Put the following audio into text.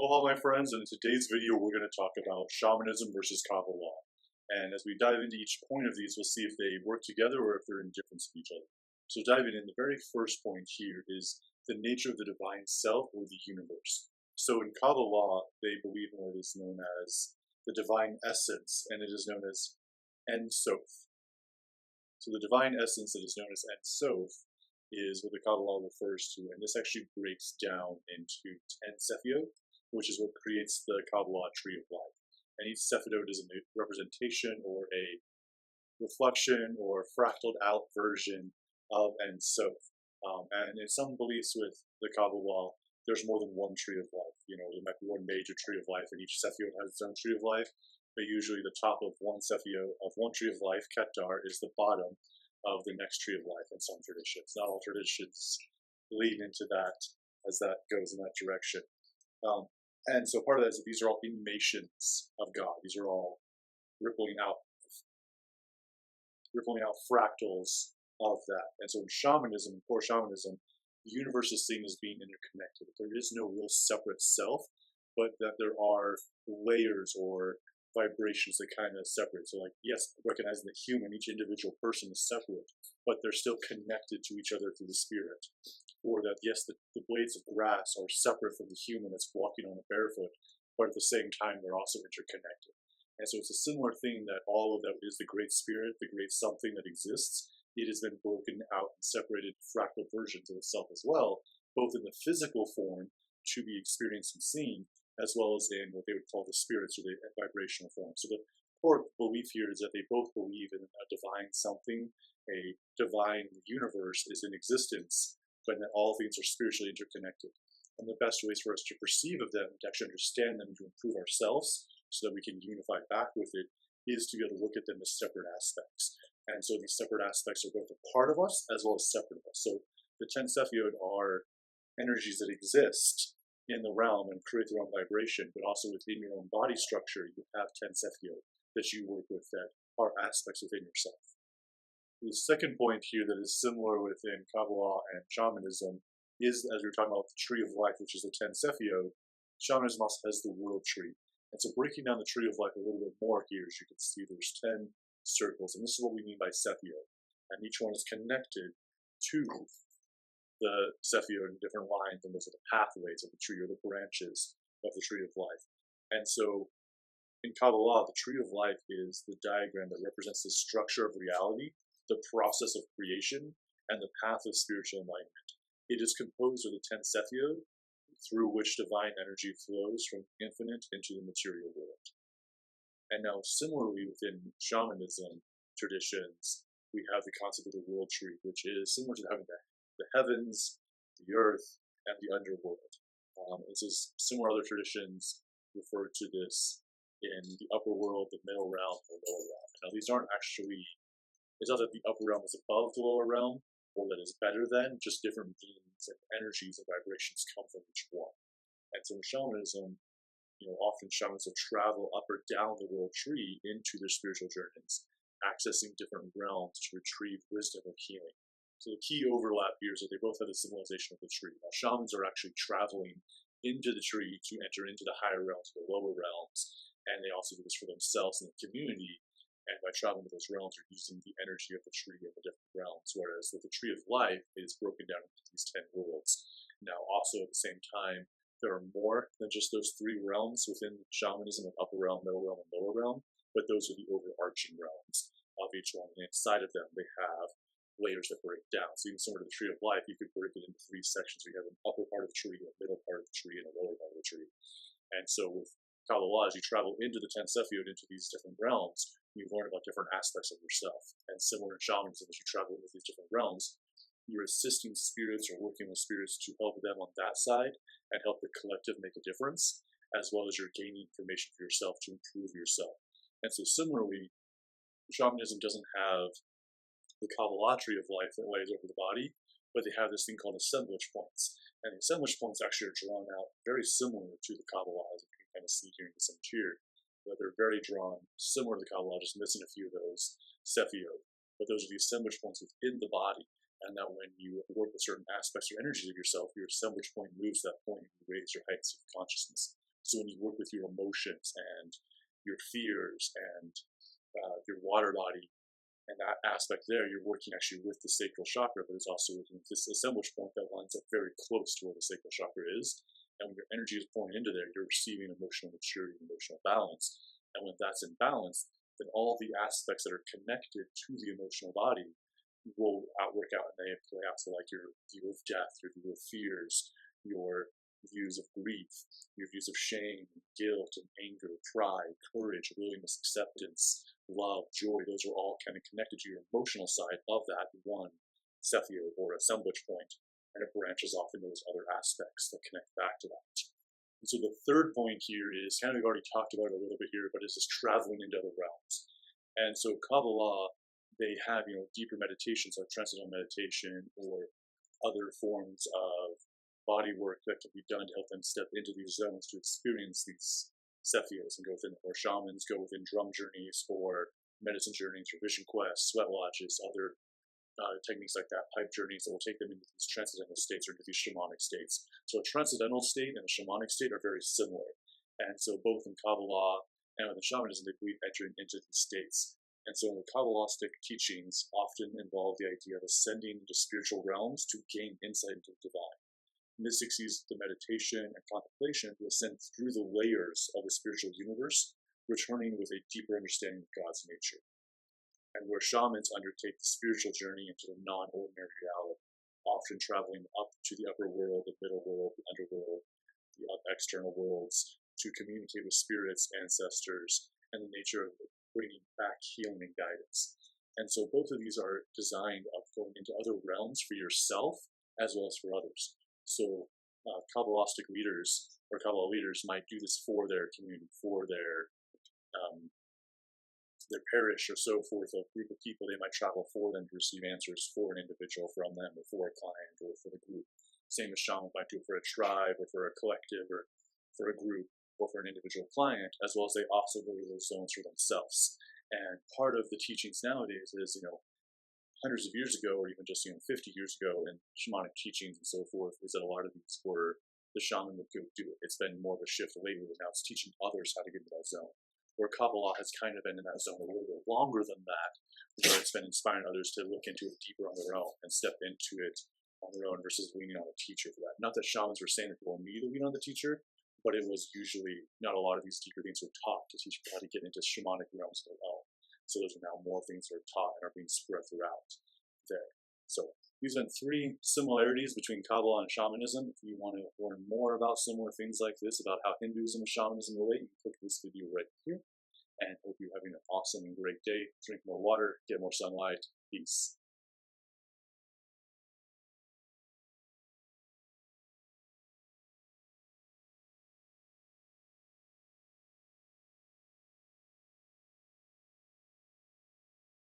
Aloha, my friends, and in today's video we're going to talk about shamanism versus Kabbalah. And as we dive into each point of these, we'll see if they work together or if they're in difference of each other. So diving in, the very first point here is the nature of the divine self or the universe. So in Kabbalah, they believe in what is known as the divine essence, and it is known as En Sof. So the divine essence that is known as En Sof is what the Kabbalah refers to, and this actually breaks down into 10 Sephiot, which is what creates the Kabbalah tree of life. And each Sephiot is a representation or a reflection or fractaled out version of En Sof. And in some beliefs with the Kabbalah, there's more than one tree of life. You know, there might be one major tree of life, and each Sephiot has its own tree of life. But usually the top of one Sephiot of one tree of life, Ketar, is the bottom of the next tree of life in some traditions. Not all traditions lead into that as that goes in that direction. And so part of that is that these are all intimations of God. These are all rippling out fractals of that. And so in shamanism, core shamanism, the universe is seen as being interconnected. There is no real separate self, but that there are layers or vibrations that kind of separate. So like, yes, recognizing that each individual person is separate, but they're still connected to each other through the spirit. Or that, yes, the blades of grass are separate from the human that's walking on a barefoot, but at the same time, they're also interconnected. And so it's a similar thing that all of that is the great spirit, the great something that exists. It has been broken out and separated fractal versions of itself as well, both in the physical form to be experienced and seen, as well as in what they would call the spirits or the vibrational form. So the core belief here is that they both believe in a divine something, a divine universe is in existence, but that all things are spiritually interconnected. And the best ways for us to perceive of them, to actually understand them, and to improve ourselves so that we can unify back with it, is to be able to look at them as separate aspects. And so these separate aspects are both a part of us as well as separate of us. So the 10 Sephiot are energies that exist in the realm and create their own vibration, but also within your own body structure, you have 10 Sephiot that you work with that are aspects within yourself. The second point here that is similar within Kabbalah and Shamanism is, as we were talking about the tree of life, which is the 10 Sephiot, Shamanism also has the world tree. And so breaking down the tree of life a little bit more here, as you can see, there's 10 circles, and this is what we mean by Sephiot. And each one is connected to the Sephiot in different lines, and those are the pathways of the tree or the branches of the tree of life. And so in Kabbalah, the tree of life is the diagram that represents the structure of reality, the process of creation, and the path of spiritual enlightenment. It is composed of the 10 Sephiot, through which divine energy flows from infinite into the material world. And now, similarly, within shamanism traditions, we have the concept of the world tree, which is similar to having the heavens, the earth, and the underworld. This is similar other traditions refer to this in the upper world, the middle realm, the lower realm. Now, these aren't actually, it's not that the upper realm is above the lower realm, or that is better than, just different beings and energies and vibrations come from each one. And so in shamanism, often shamans will travel up or down the world tree into their spiritual journeys, accessing different realms to retrieve wisdom or healing. So the key overlap here is that they both have the symbolization of the tree. Now, shamans are actually traveling into the tree to enter into the higher realms, the lower realms, and they also do this for themselves and the community. And by traveling to those realms, they're using the energy of the tree in the different realms, whereas with the tree of life, it is broken down into these 10 worlds. Now, also at the same time, there are more than just those 3 realms within shamanism of upper realm, middle realm, and lower realm, but those are the overarching realms of each one. And inside of them, they have layers that break down. So even similar to the tree of life, you could break it into 3 sections. You have an upper part of the tree, a middle part of the tree, and a lower part of the tree. And so with Kabbalah, as you travel into the 10 Sephiot, into these different realms, you learn about different aspects of yourself. And similar in shamanism, as you travel into these different realms, you're assisting spirits or working with spirits to help them on that side and help the collective make a difference, as well as you're gaining information for yourself to improve yourself. And so similarly, shamanism doesn't have the Kabbalah tree of life that lays over the body, but they have this thing called assemblage points. And the assemblage points actually are drawn out very similar to the Kabbalah, as you can kind of see here in this image here. But they're very drawn similar to the Kabbalah, just missing a few of those Sephiot. But those are the assemblage points within the body. And that when you work with certain aspects or energies of yourself, your assemblage point moves that point and you raise your heights of consciousness. So when you work with your emotions and your fears and your water body and that aspect there, you're working actually with the sacral chakra, but it's also working with this assemblage point that lines up very close to where the sacral chakra is. And when your energy is pouring into there, you're receiving emotional maturity, emotional balance. And when that's in balance, then all the aspects that are connected to the emotional body will work out, and they play out. So like your view of death, your view of fears, your views of grief, your views of shame, guilt, and anger, pride, courage, willingness, acceptance, love, joy, those are all kind of connected to your emotional side of that one Cephio or assemblage point, and it branches off into those other aspects that connect back to that. And so the third point here is kind of, we've already talked about it a little bit here, but it's just traveling into other realms. And so Kabbalah, they have, deeper meditations like transcendental meditation or other forms of body work that can be done to help them step into these zones to experience these Cephios and go within, or shamans go within drum journeys or medicine journeys or vision quests, sweat lodges, other techniques like that, pipe journeys that will take them into these transcendental states or into these shamanic states. So a transcendental state and a shamanic state are very similar. And so both in Kabbalah and in shamanism, they believe entering into these states. And so the Kabbalistic teachings often involve the idea of ascending into spiritual realms to gain insight into the divine. Mystics use the meditation and contemplation to ascend through the layers of the spiritual universe, returning with a deeper understanding of God's nature. And where shamans undertake the spiritual journey into the non-ordinary reality, often traveling up to the upper world, the middle world, the underworld, the external worlds, to communicate with spirits, ancestors, and the nature of bringing back healing and guidance. And so both of these are designed of going into other realms for yourself as well as for others. So Kabbalistic leaders or Kabbalah leaders might do this for their community, for their parish or so forth, a group of people. They might travel for them to receive answers for an individual from them or for a client or for the group. Same as shaman might do for a tribe or for a collective or for a group or for an individual client, as well as they also go to those zones for themselves. And part of the teachings nowadays is, hundreds of years ago, or even just 50 years ago in shamanic teachings and so forth, is that a lot of these were the shaman would go do it. It's been more of a shift lately, now it's teaching others how to get into that zone. Where Kabbalah has kind of been in that zone a little bit longer than that, where it's been inspiring others to look into it deeper on their own and step into it on their own versus leaning on a teacher for that. Not that shamans were saying that people need to lean on the teacher, but it was usually not a lot of these deeper things were taught to teach people how to get into shamanic realms of their own. So there's now more things that are taught and are being spread throughout there. So these are 3 similarities between Kabbalah and shamanism. If you want to learn more about similar things like this, about how Hinduism and shamanism relate, you can click this video right here. And hope you're having an awesome and great day. Drink more water, get more sunlight. Peace.